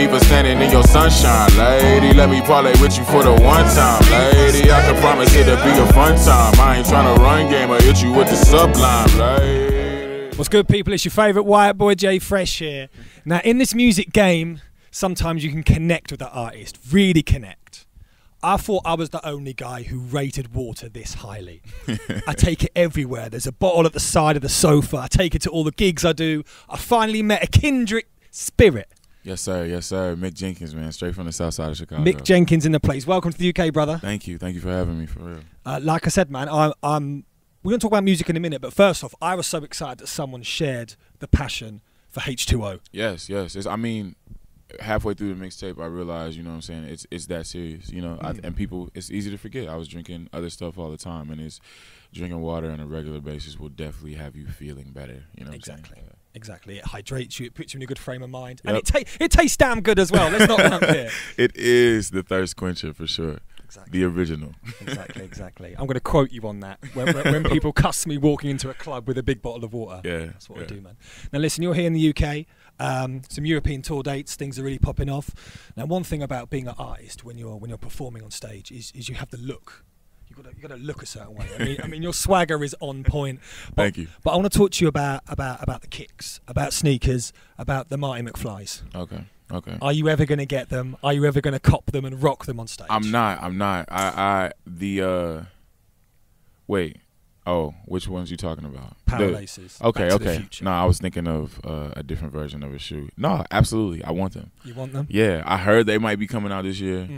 me for standing in your sunshine, lady. Let me parlay with you for the one time, lady. I can promise it'll be a fun time. I ain't tryna run game or hit you with the sublime, lady. What's good, people? It's your favourite white boy, Jay Fresh here. Now, in this music game, sometimes you can connect with that artist, really connect. I thought I was the only guy who rated water this highly. I take it everywhere. There's a bottle at the side of the sofa. I take it to all the gigs I do. I finally met a kindred spirit. Yes, sir. Yes, sir. Mick Jenkins, man, straight from the south side of Chicago. Mick Jenkins in the place. Welcome to the UK, brother. Thank you. Thank you for having me, for real. Like I said, man, we're going to talk about music in a minute, but first off, I was so excited that someone shared the passion for H2O. Yes, yes. I mean, halfway through the mixtape, I realized, you know what I'm saying, it's that serious, you know. And people, it's easy to forget. I was drinking other stuff all the time, and it's drinking water on a regular basis will definitely have you feeling better, you know what I'm saying? Exactly. It hydrates you, it puts you in a good frame of mind. Yep. And it tastes damn good as well. Let's not run up here. It is the thirst quencher for sure. Exactly. The original. Exactly. I'm going to quote you on that. When people cuss me walking into a club with a big bottle of water. Yeah. That's what I do, man. Now listen, you're here in the UK. Some European tour dates, things are really popping off. Now, one thing about being an artist when you're performing on stage is you have the look. You got to look a certain way. I mean, your swagger is on point. Thank you. But I want to talk to you about the kicks, about sneakers, about the Marty McFlys. Okay. Okay. Are you ever going to get them? Are you ever going to cop them and rock them on stage? I'm not. Wait. Oh, which ones you talking about? Power laces. Okay. No, I was thinking of a different version of a shoe. No, absolutely. I want them. You want them? Yeah. I heard they might be coming out this year.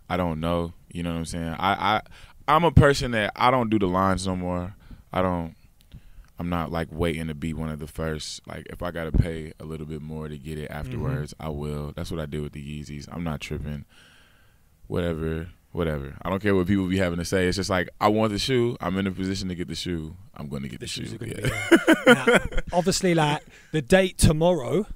I don't know. You know what I'm saying? I'm a person that I don't do the lines no more. I'm not like waiting to be one of the first. Like if I gotta pay a little bit more to get it afterwards, I will. That's what I did with the Yeezys. I'm not tripping. Whatever. I don't care what people be having to say. It's just like I want the shoe. I'm in a position to get the shoe. I'm going to get the shoe. Now, obviously, like the date tomorrow,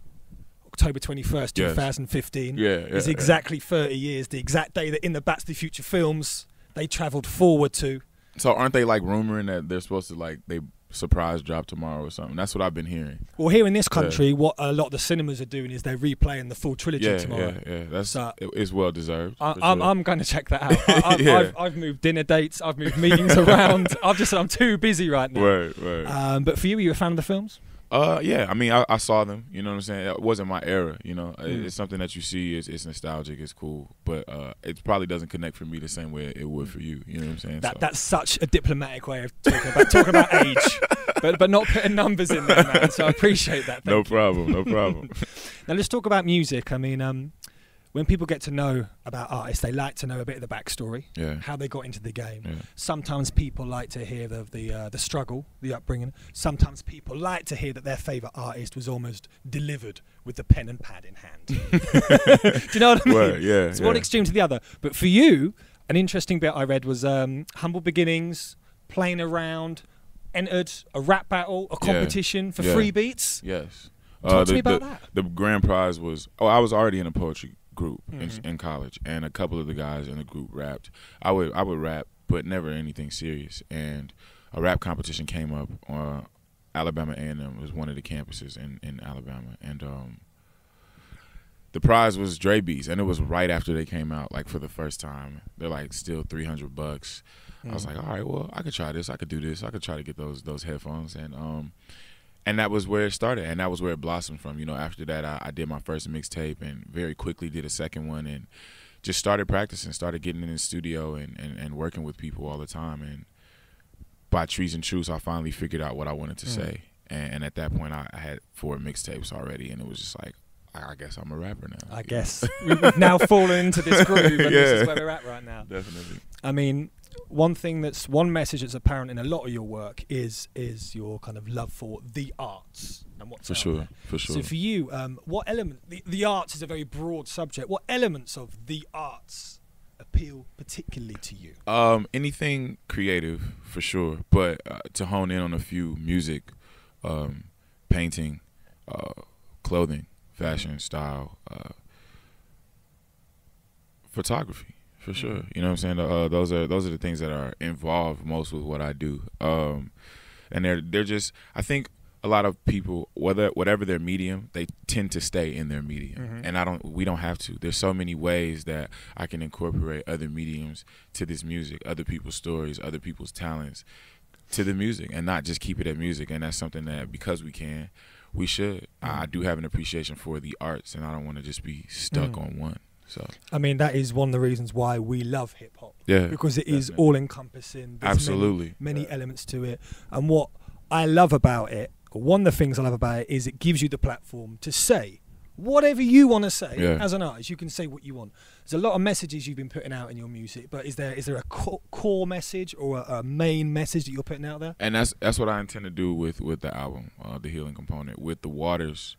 October 21st, 2015, is exactly 30 years. The exact day that in the Back to the Future films they travelled forward to. So aren't they like rumoring that they're supposed to like they surprise drop tomorrow or something? That's what I've been hearing. Well, here in this country, what a lot of the cinemas are doing is they're replaying the full trilogy tomorrow. Yeah. That's it's well deserved. I'm going to check that out. I've moved dinner dates. I've moved meetings around. I'm too busy right now. Right. But for you, are you a fan of the films? Yeah. I mean, I saw them. You know what I'm saying? It wasn't my era. You know, it's something that you see. It's nostalgic. It's cool. But it probably doesn't connect for me the same way it would for you. You know what I'm saying? That's such a diplomatic way of talking about age, but not putting numbers in there, man. So I appreciate that. No problem. Now let's talk about music. I mean, when people get to know about artists, they like to know a bit of the backstory, how they got into the game. Sometimes people like to hear the struggle, the upbringing. Sometimes people like to hear that their favourite artist was almost delivered with the pen and pad in hand. Do you know what I mean? It's one extreme to the other. But for you, an interesting bit I read was humble beginnings, playing around, entered a rap battle, a competition for free beats. Yes. Talk to me about that. The grand prize was, I was already in a poetry group in college, and a couple of the guys in the group rapped. I would rap, but never anything serious. And a rap competition came up. Alabama A&M was one of the campuses in Alabama, and the prize was Dre beats, and it was right after they came out, like for the first time. They're like still $300. I was like, all right, well, I could try this. I could do this. I could try to get those headphones, and that was where it started, and that was where it blossomed from. You know, after that, I did my first mixtape, and very quickly did a second one, and just started practicing, started getting in the studio and working with people all the time. And by trees and truths, I finally figured out what I wanted to say. And at that point, I had 4 mixtapes already, and it was just like, I guess I'm a rapper now. I guess we've now fallen into this groove, and this is where we're at right now. Definitely. I mean, one message that's apparent in a lot of your work is your kind of love for the arts and what's for sure. So for you, what element? The arts is a very broad subject. What elements of the arts appeal particularly to you? Anything creative for sure, but to hone in on a few: music, painting, clothing, fashion, style, photography. For sure, you know what I'm saying. Those are the things that are involved most with what I do, and they're just. I think a lot of people, whatever their medium, they tend to stay in their medium, and we don't have to. There's so many ways that I can incorporate other mediums to this music, other people's stories, other people's talents to the music, and not just keep it at music. And that's something that, because we should. I do have an appreciation for the arts, and I don't want to just be stuck on one. So I mean, that is one of the reasons why we love hip hop. Yeah, because it is all encompassing. There's absolutely many elements to it, and what I love about it, or one of the things I love about it, is it gives you the platform to say whatever you want to say. As an artist, you can say what you want. There's a lot of messages you've been putting out in your music, but is there a core message or a main message that you're putting out there? And that's what I intend to do with the album, the healing component. With the waters,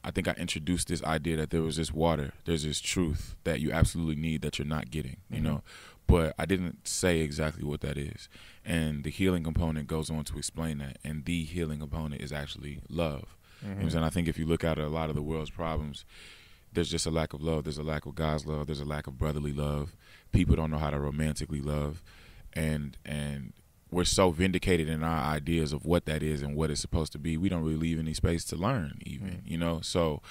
I think I introduced this idea that there was this water, there's this truth that you absolutely need that you're not getting, you know. But I didn't say exactly what that is. And the healing component goes on to explain that. And the healing component is actually love. You know what I'm saying? I think if you look at a lot of the world's problems, there's just a lack of love. There's a lack of God's love. There's a lack of brotherly love. People don't know how to romantically love. And we're so vindicated in our ideas of what that is and what it's supposed to be. We don't really leave any space to learn even, you know? So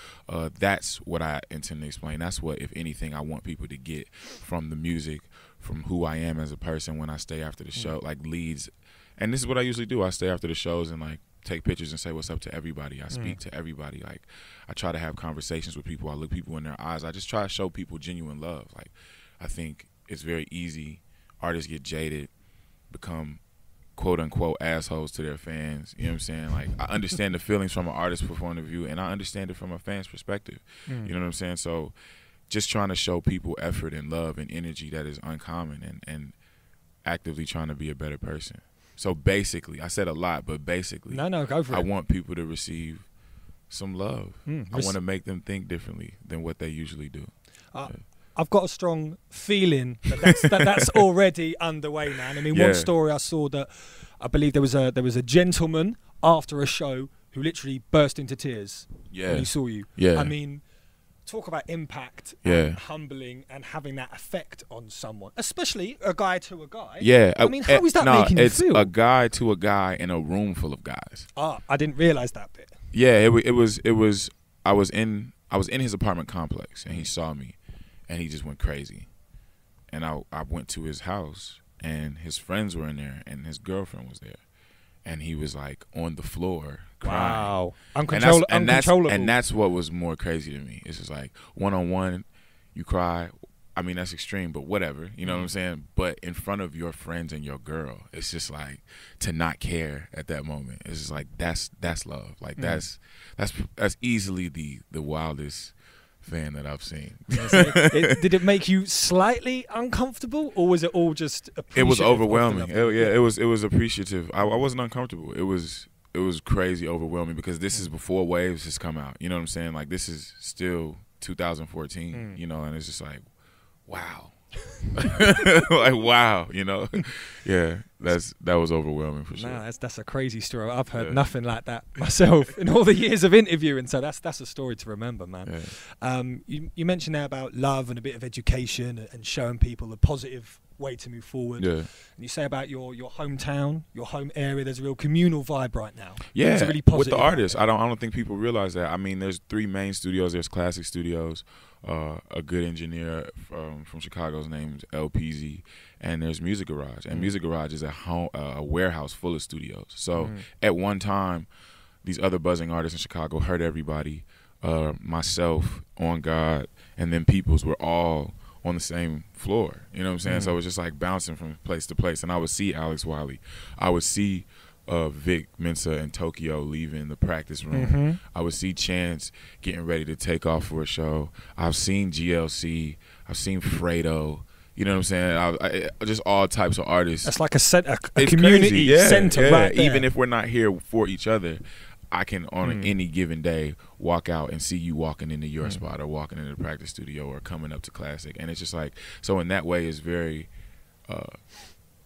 that's what I intend to explain. That's what, if anything, I want people to get from the music, from who I am as a person when I stay after the show, like leads. And this is what I usually do. I stay after the shows and like take pictures and say what's up to everybody. I speak to everybody. Like, I try to have conversations with people. I look people in their eyes. I just try to show people genuine love. Like, I think it's very easy. Artists get jaded, become quote unquote assholes to their fans. You know what I'm saying? Like, I understand the feelings from an artist's point of view, and I understand it from a fan's perspective. You know what I'm saying? So just trying to show people effort and love and energy that is uncommon, and actively trying to be a better person. So basically, I said a lot, but basically, go for it. I want people to receive some love. I want to make them think differently than what they usually do. I've got a strong feeling that's already underway, man. I mean, one story I saw, that I believe there was a gentleman after a show who literally burst into tears when he saw you. I mean, talk about impact and humbling and having that effect on someone, especially a guy to a guy. I mean, how is that making you feel? It's a guy to a guy in a room full of guys. I didn't realize that bit. It was. I was in his apartment complex, and he saw me, and he just went crazy. And I went to his house, and his friends were in there, and his girlfriend was there, and he was like on the floor crying. Wow, uncontrollable. And that's what was more crazy to me. It's just like, one-on-one, you cry. I mean, that's extreme, but whatever. You know what I'm saying? But in front of your friends and your girl, it's just like, to not care at that moment. It's just like, that's love. Like, that's easily the wildest fan that I've seen. Did it make you slightly uncomfortable, or was it all just appreciative? It was overwhelming. It was appreciative. I wasn't uncomfortable. It was crazy overwhelming, because this is before Waves has come out. You know what I'm saying? Like, this is still 2014, you know, and it's just like, wow. Like, wow, you know. That was overwhelming for sure. No, that's a crazy story. I've heard nothing like that myself in all the years of interviewing, so that's a story to remember, man. You mentioned there about love and a bit of education and showing people a positive way to move forward. And you say about your hometown, your home area, there's a real communal vibe right now. It's a really positive with the artists. I don't think people realize that. I mean, there's 3 main studios. There's Classic Studios, a good engineer from Chicago's named LPZ, and there's Music Garage. And Music Garage is a warehouse full of studios. So at one time, these other buzzing artists in Chicago heard everybody. Myself, On God, and then Peoples were all on the same floor. You know what I'm saying? So it was just like bouncing from place to place. And I would see Alex Wiley. I would see Vic Mensa and Tokyo leaving the practice room. I would see Chance getting ready to take off for a show. I've seen GLC. I've seen Fredo. You know what I'm saying? Just all types of artists. That's like a community center right there. Even if we're not here for each other, I can, on any given day, walk out and see you walking into your spot, or walking into the practice studio, or coming up to Classic. And it's just like, so in that way, it's very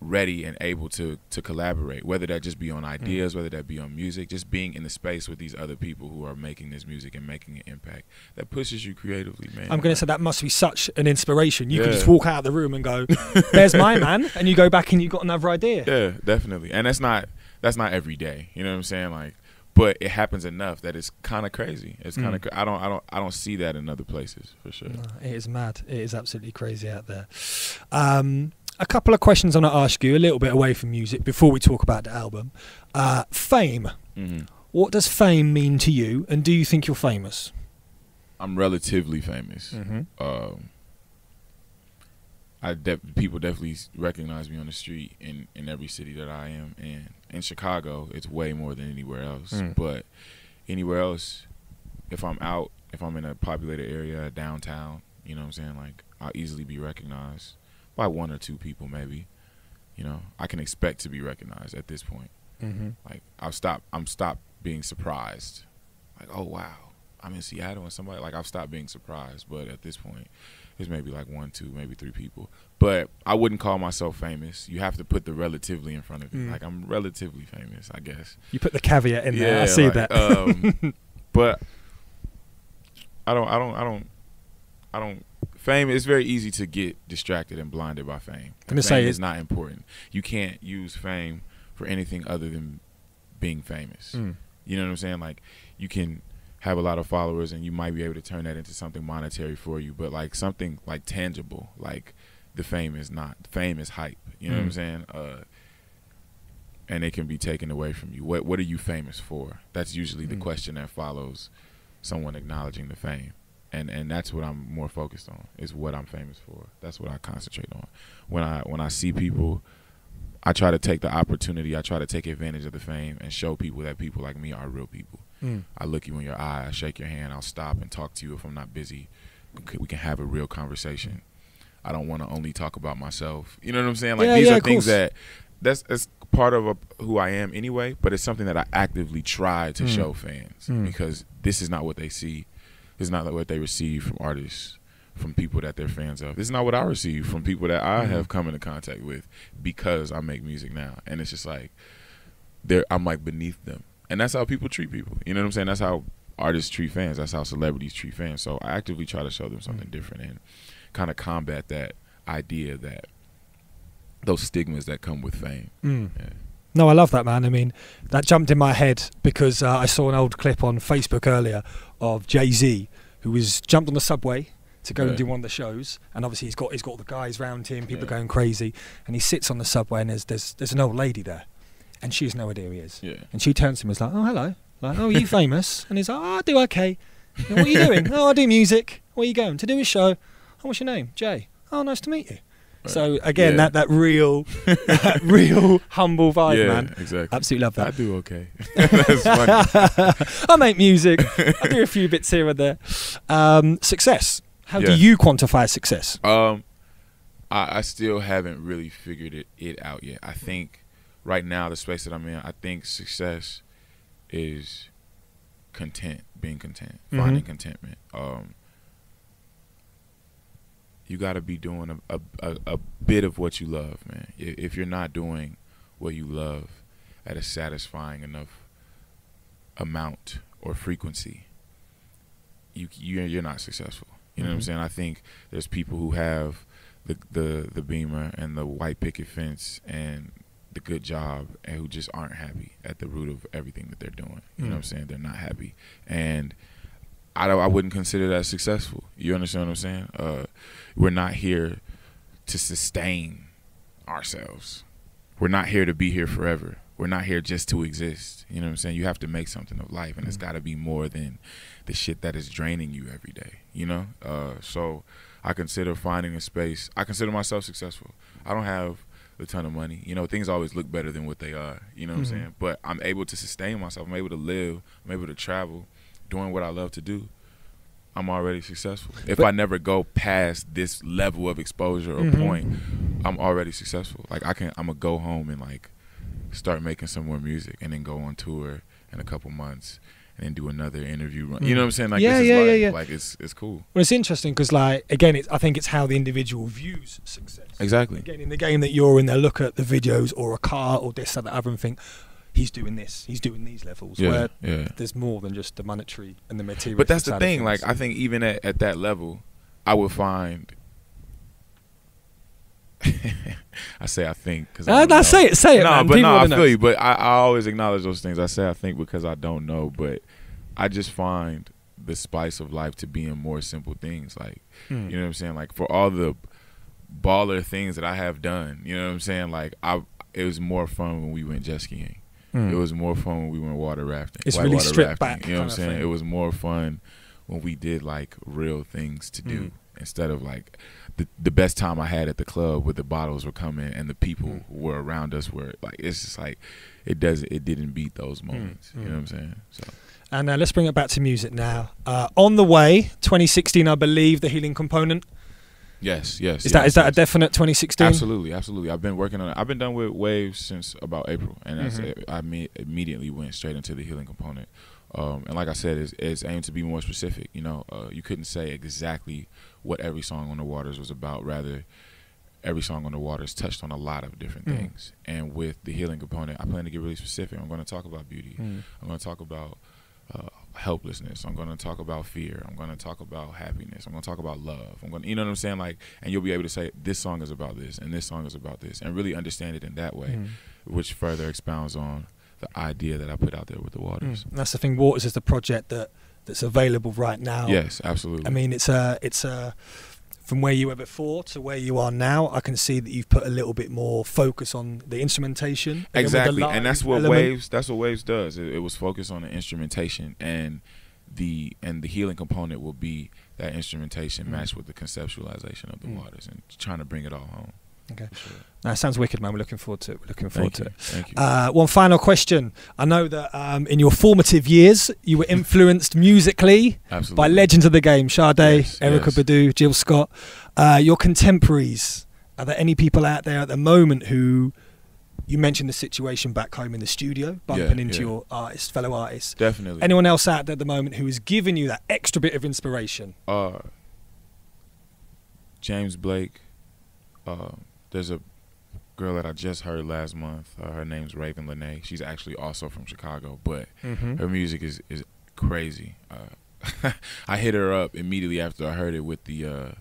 ready and able to collaborate, whether that just be on ideas, whether that be on music, just being in the space with these other people who are making this music and making an impact. That pushes you creatively, man. I'm going to say that must be such an inspiration. You can just walk out of the room and go, there's my man, and you go back and you've got another idea. Yeah, definitely. And that's not every day, you know what I'm saying? Like, but it happens enough that it's kind of crazy. It's kind of I don't see that in other places for sure. No, it is mad. It is absolutely crazy out there. A couple of questions I'm going to ask you, a little bit away from music, before we talk about the album. Fame. What does fame mean to you, and do you think you're famous? I'm relatively famous. People definitely recognize me on the street in every city that I am in. In Chicago, it's way more than anywhere else. But anywhere else, if I'm out, if I'm in a populated area, downtown, you know what I'm saying, like, I'll easily be recognized by one or two people maybe. You know, I can expect to be recognized at this point. Like, I'm stopped being surprised. Like, oh, wow, I'm in Seattle and somebody, like, I've stopped being surprised. But at this point, there's maybe like one, two, maybe three people. But I wouldn't call myself famous. You have to put the relatively in front of it. Like, I'm relatively famous, I guess. You put the caveat in there. I see like, that. But I don't. Fame, it's very easy to get distracted and blinded by fame. Fame is not important. You can't use fame for anything other than being famous. You know what I'm saying? Like, you can have a lot of followers and you might be able to turn that into something monetary for you, but like something like tangible, like the fame is not. Fame is hype. You know what I'm saying? And it can be taken away from you. What are you famous for? That's usually the question that follows someone acknowledging the fame. And that's what I'm more focused on, is what I'm famous for. That's what I concentrate on. When I see people, I try to take the opportunity, I try to take advantage of the fame and show people that people like me are real people. I look you in your eye, I shake your hand, I'll stop and talk to you if I'm not busy. We can have a real conversation. I don't want to only talk about myself. You know what I'm saying? Like, these are things that's part of who I am anyway, but it's something that I actively try to show fans because this is not what they see. This is not what they receive from artists, from people that they're fans of. This is not what I receive from people that I have come into contact with because I make music now. And it's just like, I'm like beneath them. And that's how people treat people. You know what I'm saying? That's how artists treat fans. That's how celebrities treat fans. So I actively try to show them something different and kind of combat that idea, that those stigmas that come with fame. Yeah. No, I love that, man. I mean, that jumped in my head because I saw an old clip on Facebook earlier of Jay-Z, who was jumped on the subway to go and do one of the shows, and obviously he's got all the guys around him, people going crazy, and he sits on the subway and there's an old lady there, and she has no idea who he is. And she turns to him and is like, oh, hello. Like, oh, are you famous? And he's like, oh, I do okay. What are you doing? Oh, I do music. Where are you going? To do a show. Oh, what's your name? Jay. Oh, nice to meet you. Right. So again, that real humble vibe, man. Exactly. Absolutely love that. I do okay. That's funny. I make music. I do a few bits here and there. Success. How do you quantify success? I still haven't really figured it out yet. I think right now, the space that I'm in, I think success is being content, finding contentment. You got to be doing a bit of what you love, man. If you're not doing what you love at a satisfying enough amount or frequency, you're not successful. You know what I'm saying? I think there's people who have the Beamer and the white picket fence and the good job and who just aren't happy at the root of everything that they're doing. You know what I'm saying? They're not happy. And I wouldn't consider that successful. You understand what I'm saying? We're not here to sustain ourselves. We're not here to be here forever. We're not here just to exist. You know what I'm saying? You have to make something of life, and it's got to be more than the shit that is draining you every day, you know? So I consider finding a space. I consider myself successful. I don't have a ton of money. You know, things always look better than what they are. You know what I'm saying? But I'm able to sustain myself. I'm able to live. I'm able to travel, doing what I love to do. I'm already successful. If I never go past this level of exposure or point, I'm already successful. Like, I'm gonna go home and like start making some more music and then go on tour in a couple months and then do another interview run. You know what I'm saying? Like, this is life. Like, it's cool. Well, it's interesting because, like, again, I think it's how the individual views success. Exactly. Again, in the game that you're in, they look at the videos or a car or this, that, other, and think, he's doing this, he's doing these levels, where there's more than just the monetary and the material. But that's the thing, like, I think even at that level, I would find I say I think because say it, no, man. But people no, I feel know. you. But I always acknowledge those things. I say I think because I don't know, but I just find the spice of life to be in more simple things. Like you know what I'm saying. Like for all the baller things that I have done, you know what I'm saying. Like it was more fun when we went jet skiing. It was more fun when we went water rafting. It's really stripped back. You know what I'm saying? It was more fun when we did like real things to do instead of like the best time I had at the club where the bottles were coming and the people who were around us were like, it's just like it didn't beat those moments. You know what I'm saying? So. And let's bring it back to music now. On the way, 2016, I believe, the Healing Component. Yes. Is that a definite 2016? Absolutely. I've been working on it. I've been done with Waves since about April, and I immediately went straight into the Healing Component. And like I said, it's aimed to be more specific. You know, you couldn't say exactly what every song on the Waters was about. Rather, every song on the Waters touched on a lot of different things. And with the Healing Component, I plan to get really specific. I'm going to talk about beauty. I'm going to talk about helplessness. I'm going to talk about fear. I'm going to talk about happiness. I'm going to talk about love. You know what I'm saying? Like, and you'll be able to say this song is about this and this song is about this, and really understand it in that way, which further expounds on the idea that I put out there with the Waters. That's the thing. Waters is the project that's available right now. Yes, absolutely. I mean, it's from where you were before to where you are now. I can see that you've put a little bit more focus on the instrumentation. Exactly, and that's what Waves does. It was focused on the instrumentation, and the healing component will be that instrumentation matched with the conceptualization of the Waters and trying to bring it all home. Okay, sure. That sounds wicked, man. We're looking forward to it. Thank you. One final question. I know that in your formative years, you were influenced musically by legends of the game: Sade, Erykah Badu, Jill Scott. Your contemporaries. Are there any people out there at the moment who you mentioned the situation back home in the studio, bumping into your fellow artists? Definitely. Anyone else out there at the moment who is giving you that extra bit of inspiration? James Blake. There's a girl that I just heard last month. Her name's Raven Lene. She's actually also from Chicago, but her music is crazy. I hit her up immediately after I heard it with the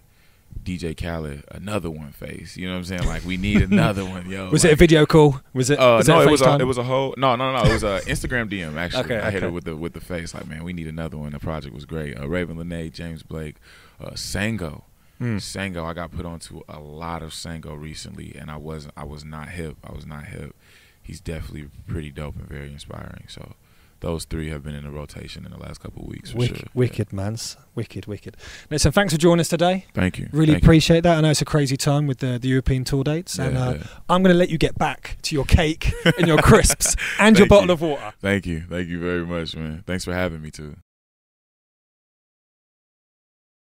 DJ Khaled, another one face. You know what I'm saying? Like, we need another one, yo. Was it a video call? Was it? No, it was a whole. No. It was a Instagram DM actually. Okay, I hit her with the face. Like, man, we need another one. The project was great. Raven Lene, James Blake, Sango. Sango, I got put onto a lot of Sango recently, and I was not hip. He's definitely pretty dope and very inspiring. So those three have been in a rotation in the last couple of weeks. Wicked, man. Wicked. Listen, thanks for joining us today. Thank you. Really appreciate that. I know it's a crazy time with the European tour dates, and I'm going to let you get back to your cake and your crisps and your bottle of water. Thank you very much, man. Thanks for having me too.